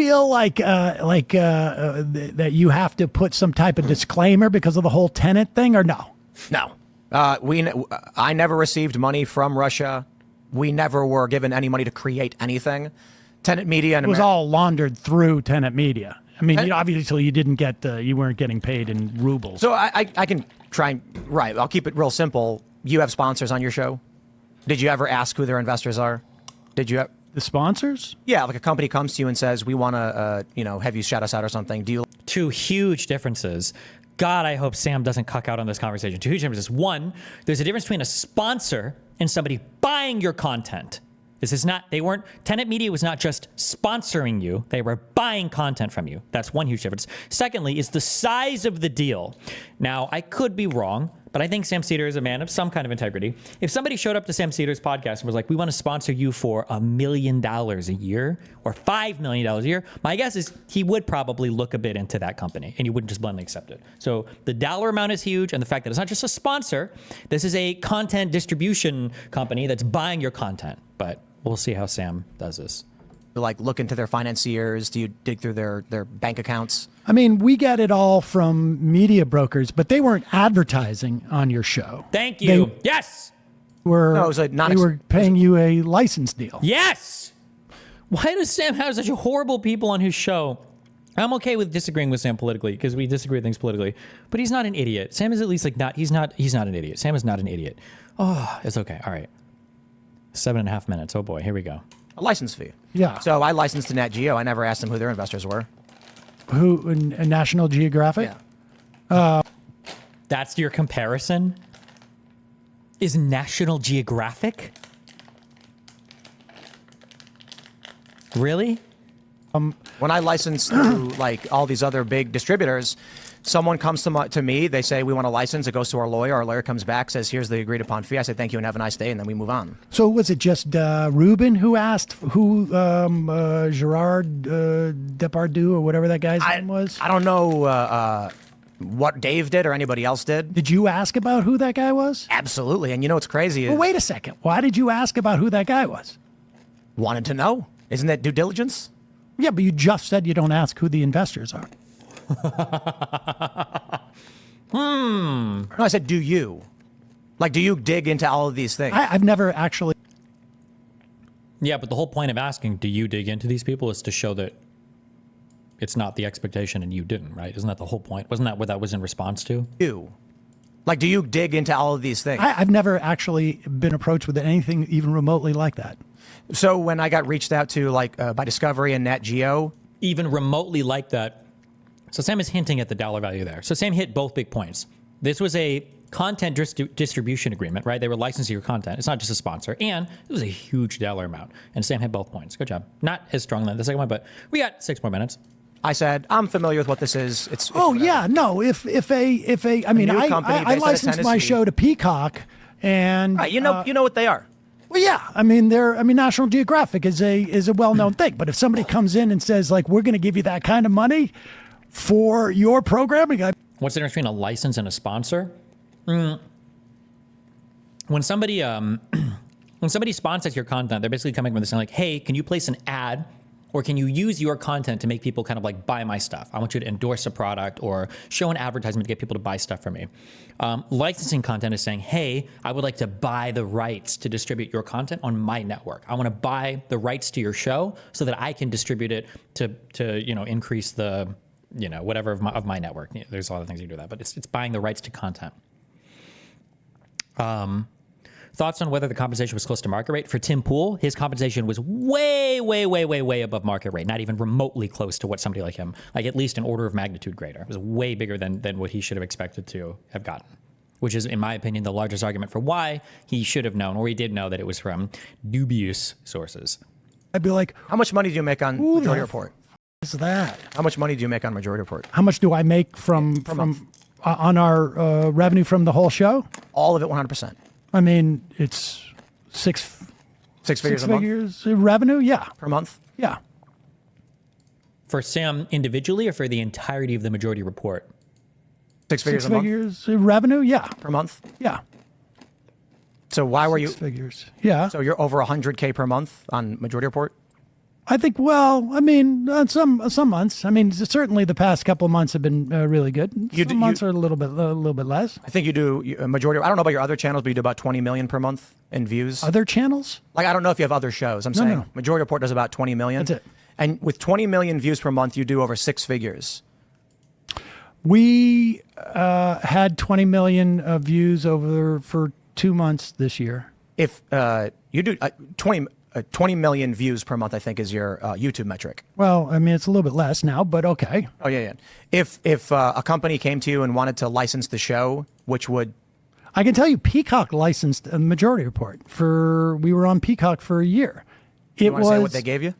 feel like that you have to put some type of disclaimer because of the whole Tenet thing, or no? No. I never received money from Russia. We never were given any money to create anything. Tenet Media and It was all laundered through Tenet Media. I mean, obviously you didn't get you weren't getting paid in rubles. So I can try and I'll keep it real simple. You have sponsors on your show. Did you ever ask who their investors are? Did you? The sponsors? Yeah, like a company comes to you and says, "We want to, have you shout us out or something." Do you? Two huge differences. God, I hope Sam doesn't cuck out on this conversation. Two huge differences. One, there's a difference between a sponsor and somebody buying your content. Tenet Media was not just sponsoring you, they were buying content from you. That's one huge difference. Secondly, is the size of the deal. Now, I could be wrong, but I think Sam Seder is a man of some kind of integrity. If somebody showed up to Sam Seder's podcast and was like, we want to sponsor you for $1 million a year or $5 million a year, my guess is he would probably look a bit into that company and you wouldn't just blindly accept it. So the dollar amount is huge, and the fact that it's not just a sponsor, this is a content distribution company that's buying your content. But we'll see how Sam does this. Like look into their financiers? Do you dig through their bank accounts? I mean, we get it all from media brokers, but they weren't advertising on your show. Thank you. Yes. They were paying you a license deal. Yes. Why does Sam have such horrible people on his show? I'm okay with disagreeing with Sam politically because we disagree with things politically, but he's not an idiot. Sam is at least he's not an idiot. Sam is not an idiot. Oh, it's okay. All right. 7.5 minutes. Oh boy, here we go. A license fee. Yeah. So I licensed to Nat Geo. I never asked them who their investors were. Who? National Geographic? Yeah. That's your comparison? Is National Geographic? Really? When I license through like all these other big distributors, someone comes to me, they say, we want a license. It goes to our lawyer comes back, says, here's the agreed upon fee. I say, thank you and have a nice day, and then we move on. So was it just Ruben who asked who Gerard Depardieu or whatever that guy's name was? I don't know what Dave did or anybody else did. Did you ask about who that guy was? Absolutely. And you know what's crazy is... Well, wait a second. Why did you ask about who that guy was? Wanted to know. Isn't that due diligence? Yeah, but you just said you don't ask who the investors are. No, I said, do you? Like, do you dig into all of these things? I've never actually. Yeah, but the whole point of asking, do you dig into these people, is to show that it's not the expectation and you didn't, right? Isn't that the whole point? Wasn't that what that was in response to? You. Like, do you dig into all of these things? I've never actually been approached with anything even remotely like that. So when I got reached out to, like, by Discovery and Nat Geo. Even remotely like that. So Sam is hinting at the dollar value there. So Sam hit both big points. This was a content distribution agreement, right? They were licensing your content. It's not just a sponsor. And it was a huge dollar amount. And Sam hit both points. Good job. Not as strong as the second one, but we got 6 more minutes. I said, I'm familiar with what this is. It's yeah, no. If I mean, I licensed my show to Peacock, and right, you know what they are. Well, yeah. I mean, National Geographic is a well-known thing. But if somebody comes in and says, like, we're going to give you that kind of money for your programming, what's the difference between a license and a sponsor? When somebody sponsors your content, they're basically coming with this saying like, hey, can you place an ad, or can you use your content to make people kind of like buy my stuff? I want you to endorse a product or show an advertisement to get people to buy stuff from me. Licensing content is saying, hey, I would like to buy the rights to distribute your content on my network. I want to buy the rights to your show so that I can distribute it to increase the, whatever of my network. There's a lot of things you do that, but it's buying the rights to content. Thoughts on whether the compensation was close to market rate? For Tim Pool, his compensation was way, way, way, way, way above market rate. Not even remotely close to what somebody like him, like at least an order of magnitude greater. It was way bigger than what he should have expected to have gotten, which is, in my opinion, the largest argument for why he should have known, or he did know, that it was from dubious sources. I'd be like, how much money do you make on Majority Report? What is that? How much money do you make on Majority Report? How much do I make from on our revenue from the whole show? All of it, 100%. I mean, it's six figures a month? Revenue, yeah. Per month? Yeah. For Sam individually, or for the entirety of the Majority Report? Six figures a month? 6 figures revenue, yeah. Per month? Yeah. So why were you... 6 figures, yeah. So you're over 100K per month on Majority Report? I think, well, I mean, some months. I mean, certainly the past couple of months have been really good. Some months are a little bit less. I think you do a majority. I don't know about your other channels, but you do about 20 million per month in views. Other channels? Like, I don't know if you have other shows. I'm saying no. Majority Report does about 20 million. That's it. And with 20 million views per month, you do over six figures. We had 20 million views for 2 months this year. If you do 20 million views per month, I think is your YouTube metric. Well, I mean, it's a little bit less now, but okay. Oh, yeah. If a company came to you and wanted to license the show, which would... I can tell you Peacock licensed a Majority Report. We were on Peacock for a year. You want to say what they gave you?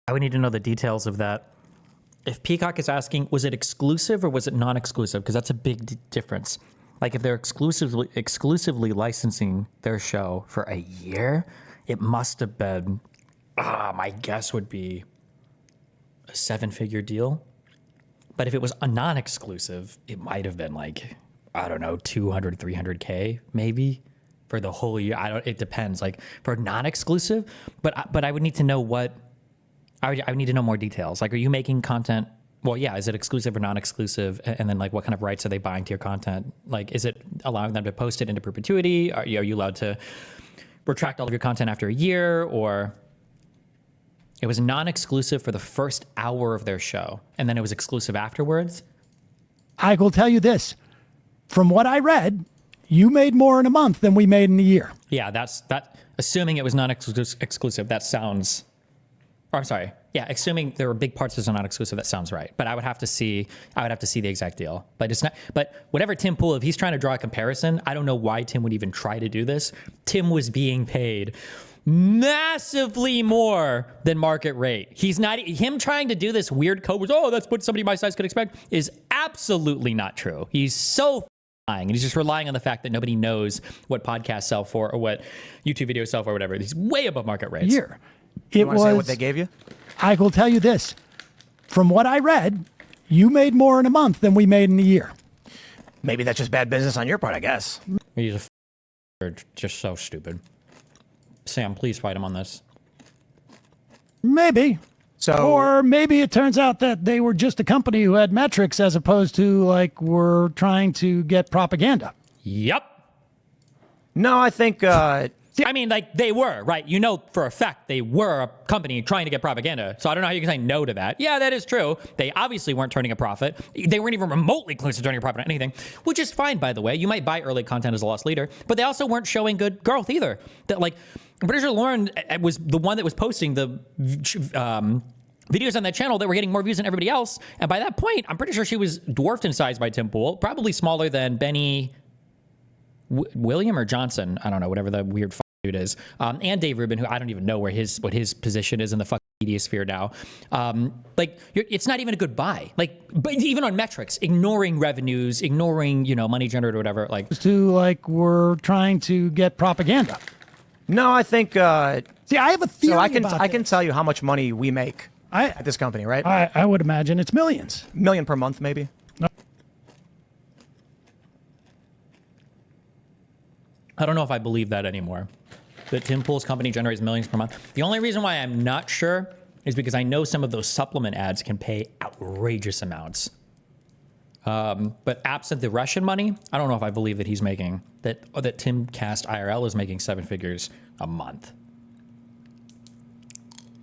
I would need to know the details of that. If Peacock is asking, was it exclusive or was it non-exclusive? Because that's a big difference. Like if they're exclusively licensing their show for a year, it must have been, my guess would be a 7-figure deal. But if it was a non-exclusive, it might have been like, I don't know, 200, 300K maybe for the whole year. It depends. Like for non-exclusive, but I would need to know what, I would need to know more details. Like, are you making content? Well, yeah. Is it exclusive or non-exclusive? And then, like, what kind of rights are they buying to your content? Like, is it allowing them to post it into perpetuity? Are you allowed to retract all of your content after a year? Or it was non-exclusive for the first hour of their show, and then it was exclusive afterwards? I will tell you this. From what I read, you made more in a month than we made in a year. Yeah, that. Assuming it was non-exclusive, that sounds... Or I'm sorry. Yeah, assuming there were big parts that are not exclusive, that sounds right. But I would have to see the exact deal. But it's not. But whatever Tim Pool, if he's trying to draw a comparison, I don't know why Tim would even try to do this. Tim was being paid massively more than market rate. He's not. Him trying to do this weird code was, that's what somebody my size could expect, is absolutely not true. He's so lying, and he's just relying on the fact that nobody knows what podcasts sell for or what YouTube videos sell for or whatever. He's way above market rates. Year. You want to say what they gave you? I will tell you this. From what I read, you made more in a month than we made in a year. Maybe that's just bad business on your part, I guess. He's just so stupid. Sam, please fight him on this. Maybe. Or maybe it turns out that they were just a company who had metrics as opposed to, like, were trying to get propaganda. Yep. No, I think... I mean, like, they were, right? You know for a fact they were a company trying to get propaganda. So I don't know how you can say no to that. Yeah, that is true. They obviously weren't turning a profit. They weren't even remotely close to turning a profit on anything, which is fine, by the way. You might buy early content as a loss leader, but they also weren't showing good growth either. That, like, I'm pretty sure Lauren was the one that was posting the videos on that channel that were getting more views than everybody else. And by that point, I'm pretty sure she was dwarfed in size by Tim Pool, probably smaller than Benny William or Johnson. I don't know, whatever the weird dude is, and Dave Rubin, who I don't even know what his position is in the fucking media sphere now. It's not even a good buy. Like, but even on metrics, ignoring revenues, ignoring money generated or whatever. Like, we're trying to get propaganda. No, I think. See, I have a theory. So I can tell you how much money we make at this company, right? I would imagine it's millions. Million per month, maybe. I don't know if I believe that anymore. That Tim Pool's company generates millions per month. The only reason why I'm not sure is because I know some of those supplement ads can pay outrageous amounts. But absent the Russian money, I don't know if I believe that he's making that Tim Cast IRL is making 7 figures a month.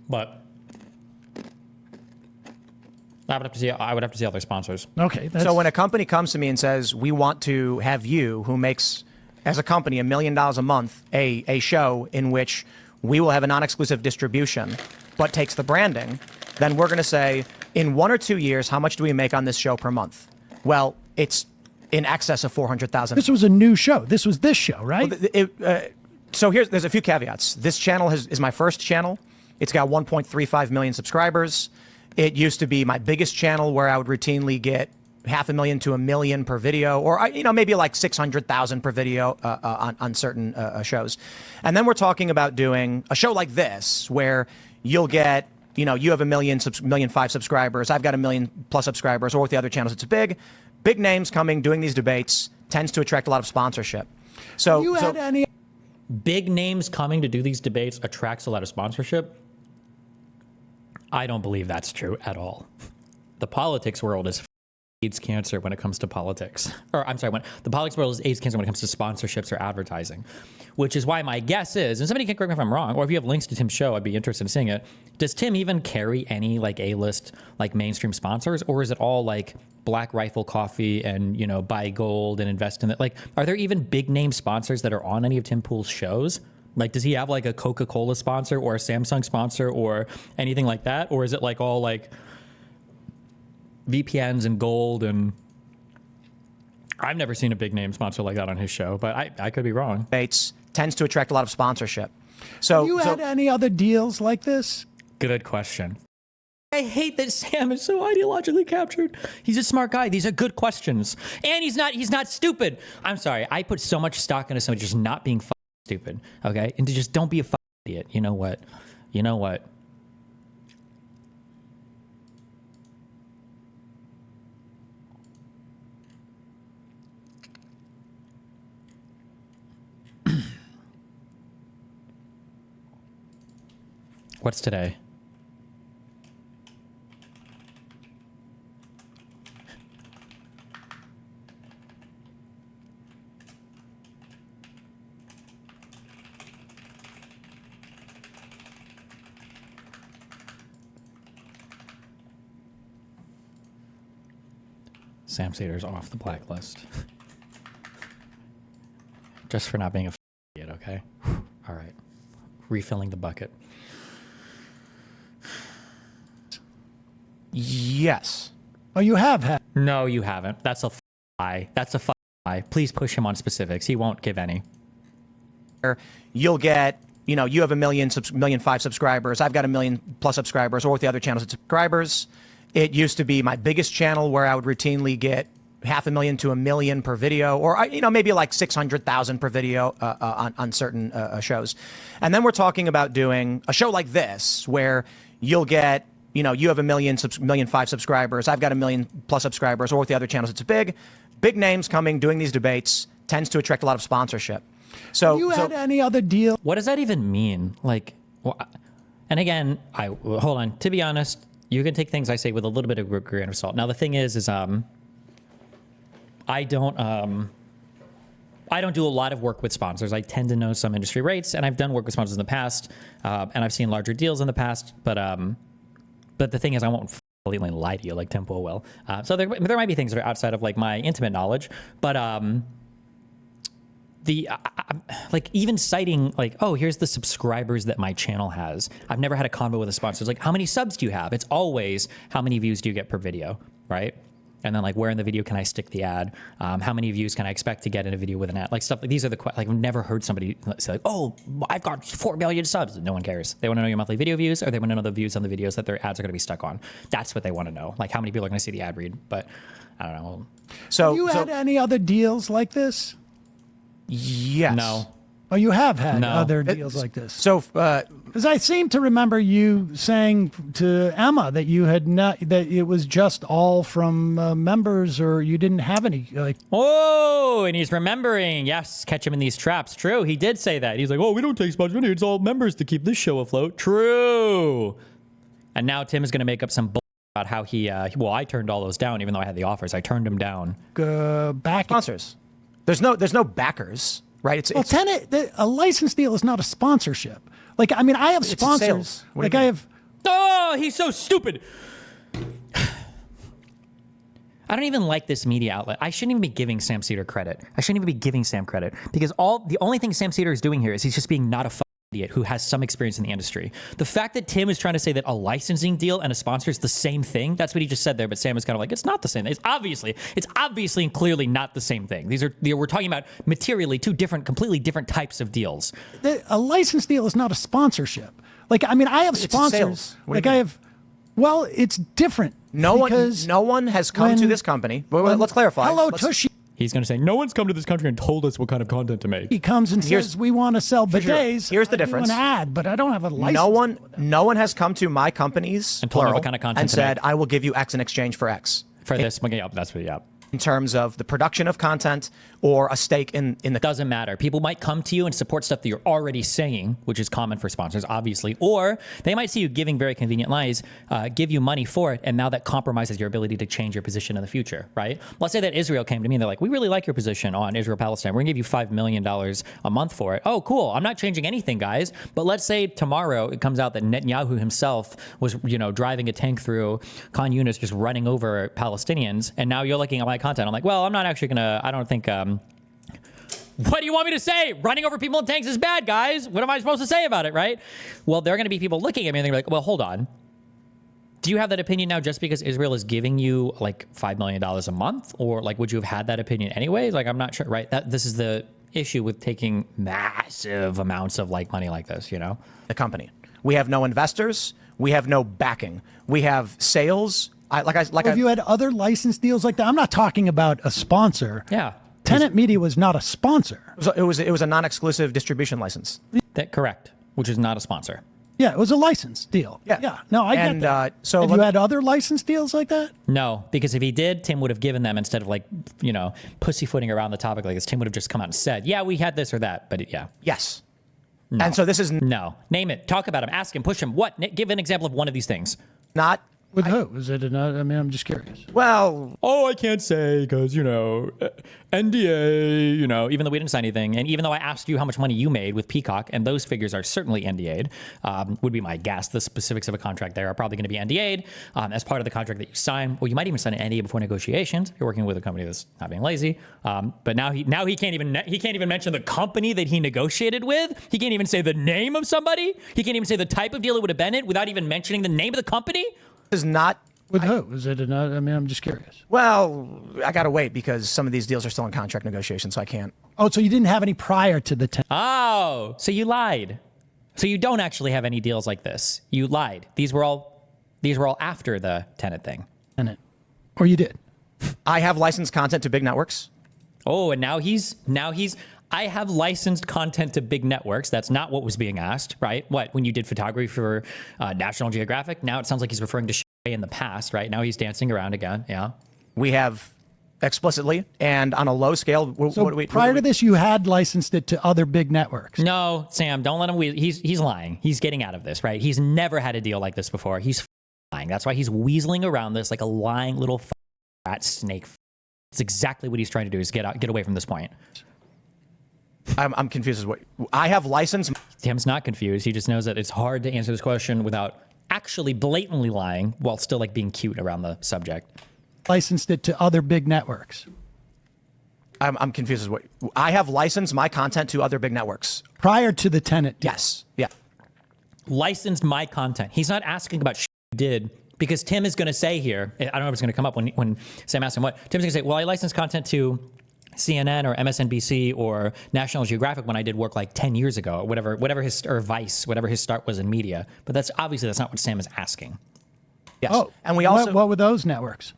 But I would have to see other sponsors. Okay. So when a company comes to me and says, we want to have you, who makes, as a company, $1 million a month, a show in which we will have a non-exclusive distribution, but takes the branding, then we're going to say, in 1 or 2 years, how much do we make on this show per month? Well, it's in excess of 400,000. This was a new show. This was this show, right? Well, so there's a few caveats. This channel is my first channel. It's got 1.35 million subscribers. It used to be my biggest channel, where I would routinely get 500,000 to 1 million per video, or maybe like 600,000 per video on certain shows. And then we're talking about doing a show like this, where you'll get, you have 1 million, 1,000,005 subscribers. I've got 1 million plus subscribers, or with the other channels, it's big names coming, doing these debates, tends to attract a lot of sponsorship. So, big names coming to do these debates attracts a lot of sponsorship. I don't believe that's true at all. The politics world is AIDS cancer when it comes to politics. Or I'm sorry, when the politics world is AIDS cancer when it comes to sponsorships or advertising, which is why my guess is, and somebody can correct me if I'm wrong, or if you have links to Tim's show, I'd be interested in seeing it. Does Tim even carry any like A-list, like mainstream sponsors, or is it all like Black Rifle Coffee and, you know, buy gold and invest in it? Like, are there even big name sponsors that are on any of Tim Pool's shows? Like, does he have like a Coca-Cola sponsor or a Samsung sponsor or anything like that? Or is it like all like VPNs and gold? And I've never seen a big name sponsor like that on his show, but I could be wrong. Debates tends to attract a lot of sponsorship. So, Have you had any other deals like this? Good question. I hate that Sam is so ideologically captured. He's a smart guy. These are good questions. And he's not stupid. I'm sorry. I put so much stock into somebody just not being stupid. Okay? And to just don't be a idiot. You know what? You know what? What's today? Sam Seder's off the blacklist. Just for not being a idiot, okay? All right. Refilling the bucket. yes. Oh, you have had. No, you haven't. That's a lie. That's a lie. Please push him on specifics. He won't give any. You'll get, you know, you have 1,000,005 subscribers. I've got 1,000,000+ subscribers, or with the other channels, it's subscribers. It used to be my biggest channel where I would routinely get 500,000 to 1 million per video, or, you know, maybe like 600,000 per video on certain shows. And then we're talking about doing a show like this where you'll get, you know, you have 1,000,005 subscribers. I've got 1,000,000+ subscribers, or with the other channels, it's big names coming, doing these debates tends to attract a lot of sponsorship. So, Have you had any other deal? What does that even mean? Like, and again, hold on. To be honest, you can take things I say with a little bit of a grain of salt. Now, the thing is I don't do a lot of work with sponsors. I tend to know some industry rates, and I've done work with sponsors in the past, and I've seen larger deals in the past. But the thing is, I won't blatantly lie to you like Tim Pool will. So there might be things that are outside of like my intimate knowledge, but like even citing like, oh, here's the subscribers that my channel has. I've never had a convo with a sponsor. It's like, how many subs do you have? It's always how many views do you get per video, right? And then like, where in the video can I stick the ad? How many views can I expect to get in a video with an ad? Like stuff like these are the like I've never heard somebody say like, oh, I've got 4 million subs. No one cares. They want to know your monthly video views, or they want to know the views on the videos that their ads are going to be stuck on. That's what they want to know. Like how many people are going to see the ad read. But I don't know. So Have you had any other deals like this? yes. No. Oh, you have had No. other deals like this. So, Because I seem to remember you saying to Emma that you had not, that it was just all from members, or you didn't have any. Like, Oh, and he's remembering. Yes, catch him in these traps. True, he did say that. He's like, oh, we don't take sponsors. It's all members to keep this show afloat. True. And now Tim is going to make up some bull about how he, well, I turned all those down, even though I had the offers. I turned them down. back. sponsors. There's no backers, right? It's Tenet, a license deal is not a sponsorship. Like, I mean, I have sponsors. sales. What do Like, you I mean? have. Oh, he's so stupid. I don't even like this media outlet. I shouldn't even be giving Sam Seder credit. I shouldn't even be giving Sam credit, because the only thing Sam Seder is doing here is he's just being not a idiot who has some experience in the industry. The fact that Tim is trying to say that a licensing deal and a sponsor is the same thing, that's what he just said there, but Sam is kind of like, it's not the same. It's obviously and clearly not the same thing. We're talking about materially two completely different types of deals. A license deal is not a sponsorship. Like, I mean, I have sponsors. sales. What do you Like, I mean? have. Well, it's different. no because one has come to when- this company. Well, let's clarify. Hello, Let's- Tushy. He's going to say, no one's come to this country and told us what kind of content to make. He comes and says, we want to sell bidets. Here's the I do difference. an ad, but I don't have a license. No one has come to my companies And told me plural, what kind of content and to said, make. I will give you X in exchange for X. For this, yeah, that's what, yeah. In terms of the production of content, or a stake in the. Doesn't matter. People might come to you and support stuff that you're already saying, which is common for sponsors, obviously, or they might see you giving very convenient lies, give you money for it, and now that compromises your ability to change your position in the future, right? Let's say that Israel came to me and they're like, we really like your position on Israel-Palestine. We're gonna give you $5 million a month for it. Oh, cool. I'm not changing anything, guys. But let's say tomorrow it comes out that Netanyahu himself was, driving a tank through Khan Yunis, just running over Palestinians, and now you're looking at my content. I'm like, well, I'm not actually gonna, I don't think, what do you want me to say? Running over people in tanks is bad, guys. What am I supposed to say about it, right? Well, there are going to be people looking at me and they're like, well, hold on. Do you have that opinion now just because Israel is giving you like $5 million a month? Or like, would you have had that opinion anyways? Like, I'm not sure, right? This is the issue with taking massive amounts of like money like this, The company. We have no investors. We have no backing. We have sales. Have you had other license deals like that? I'm not talking about a sponsor. Yeah. Tenet Media was not a sponsor. It was a non-exclusive distribution license. That correct, which is not a sponsor. Yeah, it was a license deal. Yeah. No, I get that. So have you had other license deals like that? No, because if he did, Tim would have given them instead of like, pussyfooting around the topic like this. Tim would have just come out and said, yeah, we had this or that. But yeah. Yes. No. And so this is No. Name it. Talk about him. Ask him. Push him. What? Give an example of one of these things. not. With who? Is it another? I mean, I'm just curious. Well, Oh, I can't say because, NDA, even though we didn't sign anything. And even though I asked you how much money you made with Peacock, and those figures are certainly NDA'd, would be my guess. The specifics of a contract there are probably going to be NDA'd as part of the contract that you sign. Or you might even sign an NDA before negotiations. You're working with a company that's not being lazy. But now he can't even mention the company that he negotiated with. He can't even say the name of somebody. He can't even say the type of deal it would have been in without even mentioning the name of the company. this is not. With who? Is it another? I mean, I'm just curious. Well, I got to wait because some of these deals are still in contract negotiations, so I can't. Oh, so you didn't have any prior to the Oh, so you lied. So you don't actually have any deals like this. You lied. These were all after the Tenet thing. Tenet, or you did? I have licensed content to big networks. Oh, and now he's I have licensed content to big networks. That's not what was being asked, right? What, when you did photography for National Geographic? Now it sounds like he's referring to in the past, right? Now he's dancing around again. Yeah. We have explicitly and on a low scale. So prior to this, you had licensed it to other big networks. No, Sam, don't let him. He's lying. He's getting out of this, right? He's never had a deal like this before. He's lying. That's why he's weaseling around this like a lying little fat snake. It's exactly what he's trying to do is get away from this point. I'm confused as what I have licensed. Tim's not confused. He just knows that it's hard to answer this question without actually blatantly lying while still like being cute around the subject. Licensed it to other big networks. I'm confused as what I have licensed my content to other big networks Prior to the Tenet deal. Yes. Yeah. Licensed my content. He's not asking about you did because Tim is going to say here, I don't know if it's going to come up when Sam asks him what. Tim's going to say, well, I licensed content to CNN or MSNBC or National Geographic when I did work like 10 years ago, or whatever his, or Vice, whatever his start was in media. But that's not what Sam is asking. Yes. Oh, and we also what were those networks?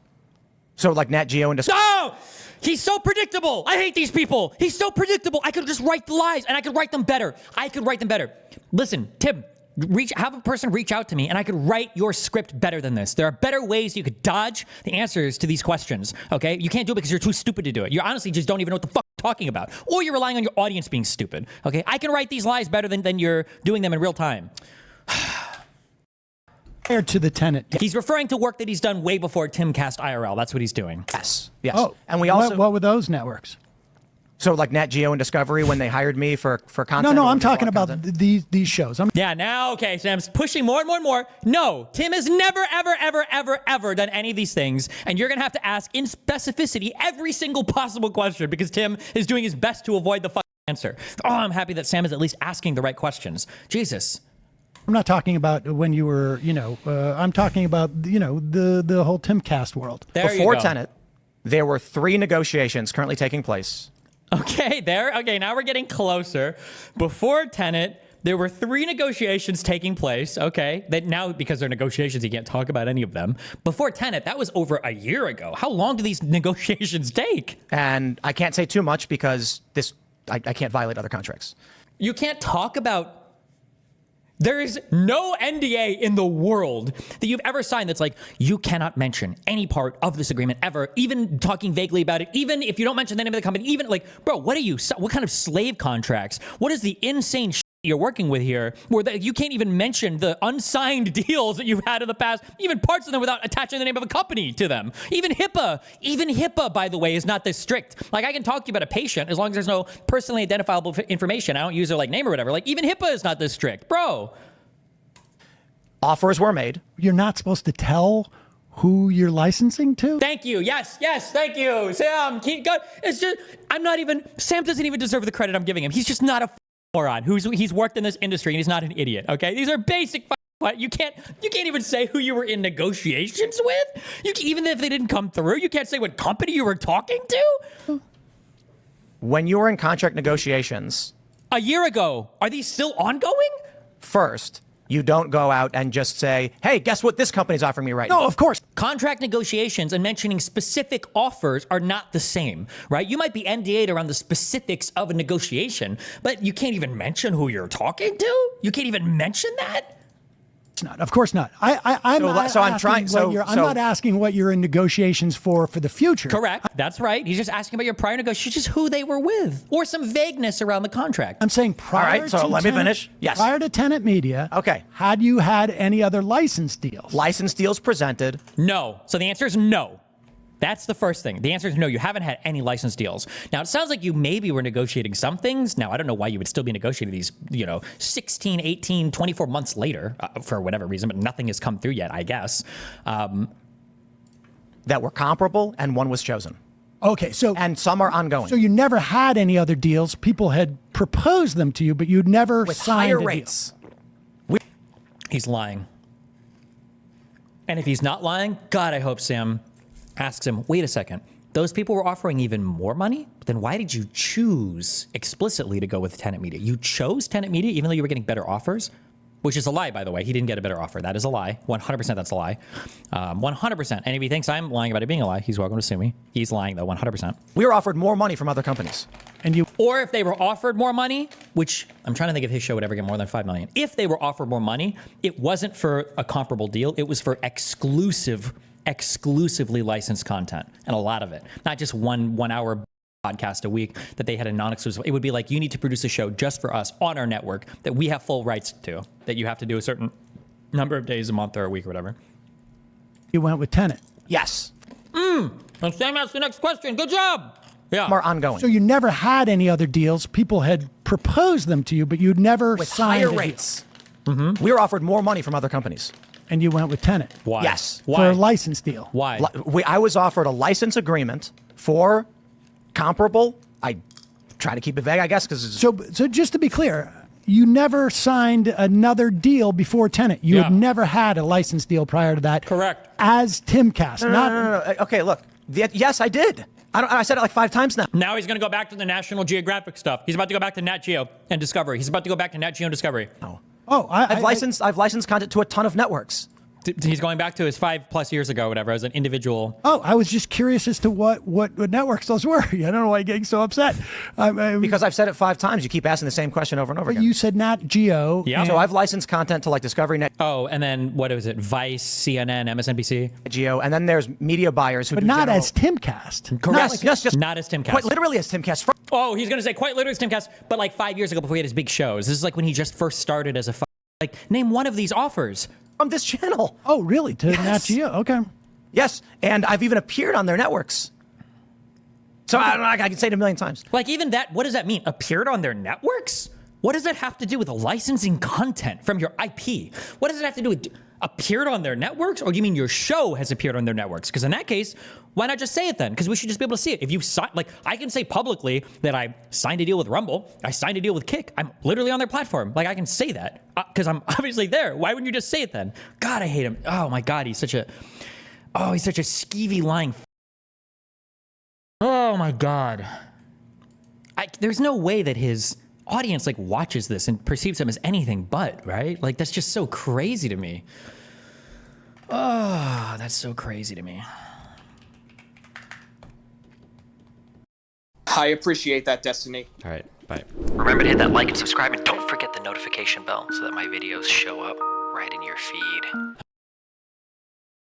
so like Nat Geo and Discovery. No! He's so predictable. I hate these people. He's so predictable. I could just write the lies and I could write them better. Listen, Tim, have a person reach out to me and I could write your script better than this. There are better ways you could dodge the answers to these questions, okay? You can't do it because you're too stupid to do it. You honestly just don't even know what the fuck you're talking about. Or you're relying on your audience being stupid, okay? I can write these lies better than you're doing them in real time. Prior to the Tenet deal. He's referring to work that he's done way before Timcast IRL. That's what he's doing. Yes. Yes. Oh, and we also what were those networks? so like Nat Geo and Discovery when they hired me for content. No, or I'm when they talking bought about content. these shows. Yeah, now, okay, Sam's pushing more and more and more. No, Tim has never, ever done any of these things. And you're going to have to ask in specificity every single possible question because Tim is doing his best to avoid the answer. Oh, I'm happy that Sam is at least asking the right questions. Jesus. I'm not talking about when you were, I'm talking about, the whole Timcast world. There Before you go. Tenet, there were 3 negotiations currently taking place. Okay, now we're getting closer. Before Tenet, there were 3 negotiations taking place. Okay, that now because they're negotiations, you can't talk about any of them. Before Tenet, that was over a year ago. How long do these negotiations take? And I can't say too much because I can't violate other contracts. You can't talk about There is no NDA in the world that you've ever signed that's like, you cannot mention any part of this agreement ever, even talking vaguely about it, even if you don't mention the name of the company, even like, bro, what kind of slave contracts? What is the insane shit you're working with here where you can't even mention the unsigned deals that you've had in the past, even parts of them without attaching the name of a company to them? Even HIPAA, by the way, is not this strict. Like, I can talk to you about a patient as long as there's no personally identifiable information. I don't use their like name or whatever. Like, even HIPAA is not this strict, bro. Offers were made. You're not supposed to tell who you're licensing to? Thank you. Yes, thank you. Sam, keep going. It's just, Sam doesn't even deserve the credit I'm giving him. He's just not a moron he's worked in this industry and he's not an idiot. Okay, these are basic. You can't even say who you were in negotiations with. Even if they didn't come through, you can't say what company you were talking to. When you were in contract negotiations a year ago, are these still ongoing? First, you don't go out and just say, hey, guess what this company's offering me right now? No, of course. Contract negotiations and mentioning specific offers are not the same, right? You might be NDA'd around the specifics of a negotiation, but you can't even mention who you're talking to? You can't even mention that? It's not. Of course not. I'm not asking what you're in negotiations for the future. Correct. That's right. He's just asking about your prior negotiations, just who they were with, or some vagueness around the contract. I'm saying prior. All right, so let me finish. Yes. Prior to Tenet Media. Okay. Had you had any other license deals? License deals presented. No. So the answer is no. That's the first thing. The answer is no, you haven't had any license deals. Now, it sounds like you maybe were negotiating some things. Now, I don't know why you would still be negotiating these, 16, 18, 24 months later for whatever reason, but nothing has come through yet, I guess. That were comparable, and one was chosen. Okay, and some are ongoing. So you never had any other deals. People had proposed them to you, but you'd never with signed higher a rates. Deal. He's lying. And if he's not lying, God, I hope Sam asks him, wait a second, those people were offering even more money? Then why did you choose explicitly to go with Tenet Media? You chose Tenet Media even though you were getting better offers? Which is a lie, by the way. He didn't get a better offer. That is a lie. 100% that's a lie. 100%. And if he thinks I'm lying about it being a lie, he's welcome to sue me. He's lying, though, 100%. We were offered more money from other companies. Or if they were offered more money, which I'm trying to think if his show would ever get more than $5 million. If they were offered more money, it wasn't for a comparable deal. It was for exclusively licensed content, and a lot of it, not just one hour podcast a week that they had a non-exclusive. It would be like, you need to produce a show just for us on our network that we have full rights to, that you have to do a certain number of days a month or a week or whatever. You went with Tenet. Yes. And Sam asked the next question. Good job. Yeah. More ongoing. So you never had any other deals. People had proposed them to you, but you'd never with signed higher rates. Mm-hmm. We were offered more money from other companies. And you went with Tenet. Why? Yes. Why? For a license deal. Why? I was offered a license agreement for comparable. I try to keep it vague, I guess, because so just to be clear, you never signed another deal before Tenet. You had never had a license deal prior to that. Correct. As Timcast. No. Okay, look. Yes, I did. I said it like 5 times now. Now he's going to go back to the National Geographic stuff. He's about to go back to Nat Geo and Discovery. He's about to go back to Nat Geo and Discovery. I've licensed content to a ton of networks. He's going back to his 5+ years ago, whatever, as an individual. I was just curious as to what networks those were. I don't know why you're getting so upset. Because I've said it 5 times. You keep asking the same question over and over again. You said Nat Geo. Yeah. So I've licensed content to like Discovery Net. And then what is it? Vice, CNN, MSNBC? Geo. And then there's media buyers who But do not general... as Timcast. Correct. Yes. Not as Timcast. Quite literally as Timcast. He's going to say quite literally as Timcast, but like 5 years ago before he had his big shows. This is like when he just first started as a... name one of these offers. From this channel. Oh, really? To Nat Geo? Okay. Yes, and I've even appeared on their networks. So I can say it a million times. Like even that, what does that mean? Appeared on their networks? What does that have to do with licensing content from your IP? What does it have to do with appeared on their networks? Or do you mean your show has appeared on their networks? Because in that case, why not just say it then? Because we should just be able to see it. If you sign, I can say publicly that I signed a deal with Rumble, I signed a deal with Kick. I'm literally on their platform. I can say that because I'm obviously there. Why wouldn't you just say it then? God, I hate him. Oh my God, he's such a skeevy lying. Oh my God. There's no way that his audience watches this and perceives him as anything but, right? That's just so crazy to me. Oh, that's so crazy to me. I appreciate that, Destiny. All right, bye. Remember to hit that like and subscribe, and don't forget the the notification bell so that my videos show up right in your feed.